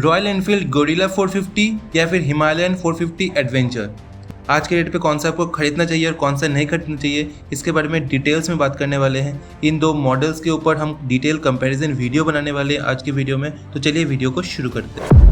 Royal Enfield Gorilla 450 या फिर Himalayan 450 adventure. आज के डेट पे कौन सा आपको खरीदना चाहिए और कौन सा नहीं खरीदना चाहिए, इसके बारे में डिटेल्स में बात करने वाले हैं। इन दो मॉडल्स के ऊपर हम डिटेल कंपैरिजन वीडियो बनाने वाले हैं आज के वीडियो में। तो चलिए वीडियो को शुरू करते हैं।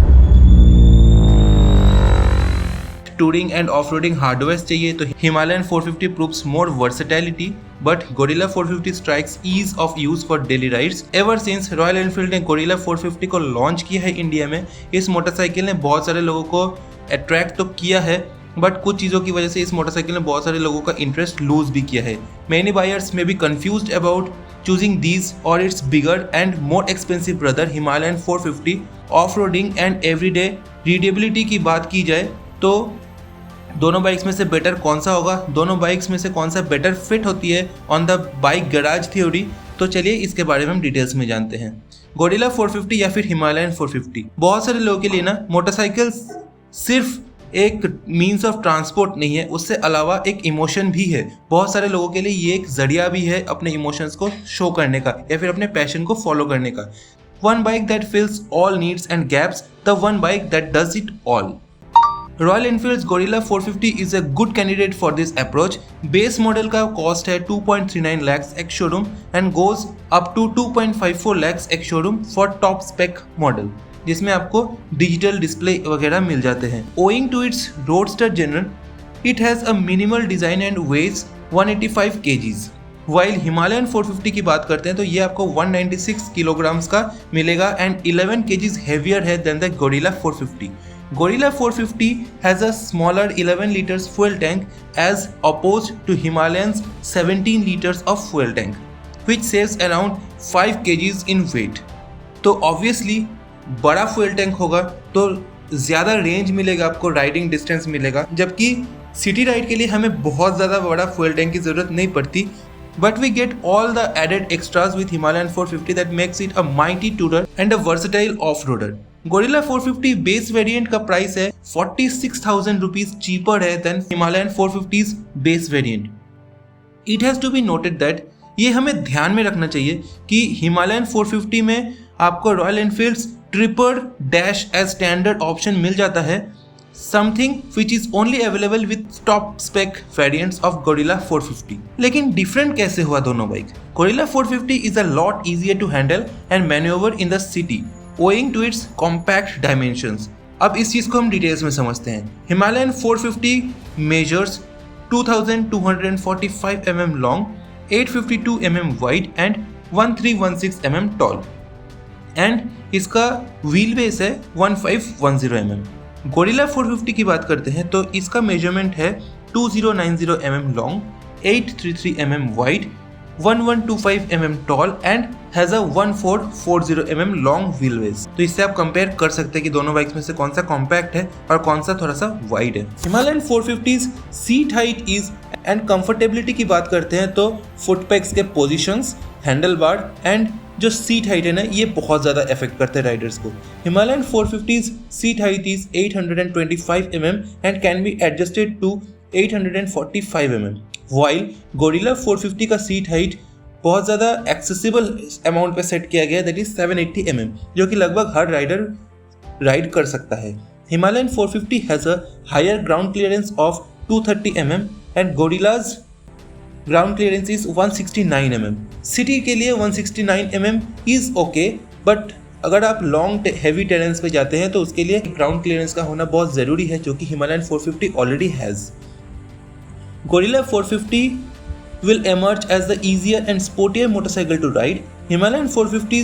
टूरिंग एंड ऑफ-रोडिंग हार्डवेयर चाहिए तो Himalayan 450 proves more versatility, but Gorilla 450 strikes ease of use for daily rides. Ever since Royal Enfield ने गोरिल्ला 450 को लॉन्च किया है इंडिया में, इस मोटरसाइकिल ने बहुत सारे लोगों को अट्रैक्ट तो किया है, बट कुछ चीज़ों की वजह से इस मोटरसाइकिल ने बहुत सारे लोगों का इंटरेस्ट लूज भी किया है। मैनी बायर्स में B confused about choosing these or its bigger and more expensive brother Himalayan 450। Off-roading and everyday readability की बात की जाए तो दोनों बाइक्स में से बेटर कौन सा होगा, दोनों बाइक्स में से कौन सा बेटर फिट होती है on the bike garage theory, तो चलिए इसके बारे में हम डिटेल्स में जानते हैं। गोरिल्ला 450 या फिर हिमालयन 450, बहुत सारे लोगों के लिए ना मोटरसाइकिल सिर्फ एक मीन्स ऑफ ट्रांसपोर्ट नहीं है, उससे अलावा एक इमोशन भी है। बहुत सारे लोगों के लिए ये एक जरिया भी है अपने इमोशंस को शो करने का या फिर अपने पैशन को फॉलो करने का। One bike that fills all needs and gaps, the one bike that does it all. Royal Enfield Gorilla 450 is a good candidate for this approach. Base model का कॉस्ट है 2.39 lakh ex showroom and goes up to 2.54 lakh ex showroom for top spec model, जिसमें आपको digital display वगैरह मिल जाते हैं। Owing to its roadster general, it has a minimal design and weights 185 kgs। While Himalayan 450 की बात करते हैं तो ये आपको 196 किलोग्राम्स का मिलेगा एंड 11 kgs हेवियर है than the Gorilla 450। Gorilla 450 has a smaller 11 litres fuel tank as opposed to Himalayan's 17 liters of fuel tank, which saves around 5 kgs in weight। तो ऑब्वियसली बड़ा फ्यूल टैंक होगा तो ज़्यादा range मिलेगा, आपको riding distance मिलेगा, जबकि सिटी राइड के लिए हमें बहुत ज़्यादा बड़ा फ्यूल टैंक की ज़रूरत नहीं पड़ती। But we get all the added extras with Himalayan 450 that makes it a mighty tourer and a versatile off roader. Gorilla 450 base variant का प्राइस है 46,000 रुपीज चीपर है than Himalayan 450 base variant. It has to be noted that ये हमें ध्यान में रखना चाहिए कि हिमालयन 450 में आपको Royal Enfield Tripper dash as standard option मिल जाता है, something which is only available with top spec variants of Gorilla 450। लेकिन डिफरेंट कैसे हुआ दोनों bike? Gorilla 450 is a lot easier to handle and manoeuvre in the city owing to its compact dimensions. अब इस चीज को हम डिटेल्स में समझते हैं। Himalayan 450 measures 2245 mm long, 852 mm wide and 1316 mm tall and इसका व्हील बेस है 1510 mm। गोरिल्ला 450 की बात करते हैं तो इसका मेजरमेंट है 2090 mm long, 833 mm wide, 1125 mm tall and has a 1440 mm long wheel base. तो इससे आप कंपेयर कर सकते हैं कि दोनों बाइक्स में से कौन सा कॉम्पैक्ट है और कौन सा थोड़ा सा वाइड है। Himalayan 450 seat height is and comfortability की बात करते हैं तो फुटपैक्स के पोजिशंस, हैंडल बार एंड जो सीट हाइट है ना, ये बहुत ज़्यादा इफेक्ट करते हैं राइडर्स को। Himalayan 450's seat height is 825 mm and can be adjusted to 845 mm, while Gorilla 450 का सीट हाइट बहुत ज़्यादा एक्सेसिबल अमाउंट पे सेट किया गया है, दैट इज 780 mm, जो कि लगभग हर राइडर राइड कर सकता है। Himalayan 450 has a higher ground clearance of 230 mm and Gorilla's ground clearance is 169 mm। City के लिए 169 mm इज ओके, बट अगर आप लॉन्ग हैवी टेरेंस पे जाते हैं तो उसके लिए ग्राउंड क्लियरेंस का होना बहुत ज़रूरी है, जो कि Himalayan 450 already has. Gorilla 450 will emerge as the easier and sportier motorcycle to ride. Himalayan 450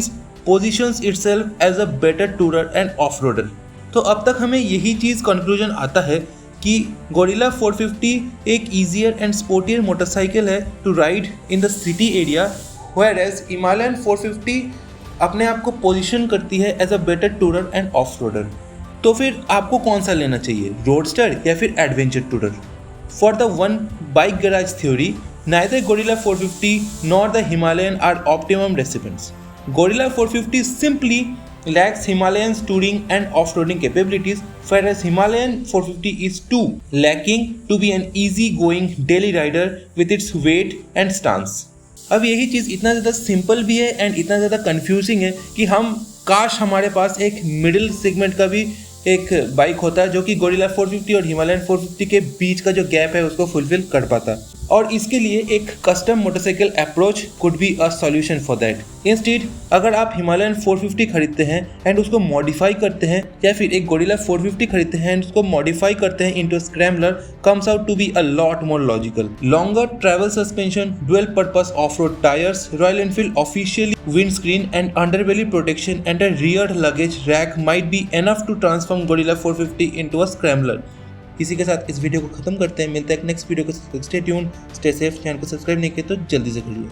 positions itself as a better tourer and off-roader। तो अब तक हमें यही चीज़ कंक्लूजन आता है कि गोरिल्ला 450 एक ईजियर एंड स्पोर्टियर मोटरसाइकिल है to ride in the city area, whereas Himalayan 450 अपने आप को पोजीशन करती है as a better tourer and off roader. तो फिर आपको कौन सा लेना चाहिए, रोडस्टर या फिर adventure tourer? For the one bike garage theory, neither Gorilla 450 nor the Himalayan are optimum recipients. Gorilla 450 simply lacks Himalayan's touring and off-roading capabilities, whereas Himalayan 450 is too lacking to be an easy-going daily rider with its weight and stance. अब यही चीज़ इतना ज़्यादा simple भी है and इतना ज़्यादा confusing है कि हम काश हमारे पास एक मिडिल सेगमेंट का भी एक बाइक होता है जो कि गोरिल्ला 450 और हिमालयन 450 के बीच का जो गैप है उसको फुलफिल कर पाता, और इसके लिए एक custom motorcycle approach could be a solution for that. Instead अगर आप हिमालयन 450 खरीदते हैं एंड उसको मॉडिफाई करते हैं, या फिर एक गोरिल्ला 450 खरीदते हैं एंड उसको मॉडिफाई करते हैं into scrambler, comes out to be a lot more logical. Longer travel suspension, dual purpose off road tyres, Royal Enfield officially windscreen and underbelly protection and a rear luggage rack might be enough to transform Gorilla 450 into a scrambler। इसी के साथ इस video को खत्म करते हैं, मिलते हैं नेक्स्ट वीडियो के साथ। Stay tuned, stay safe. Channel को सब्सक्राइब नहीं किया तो जल्दी से कर लो।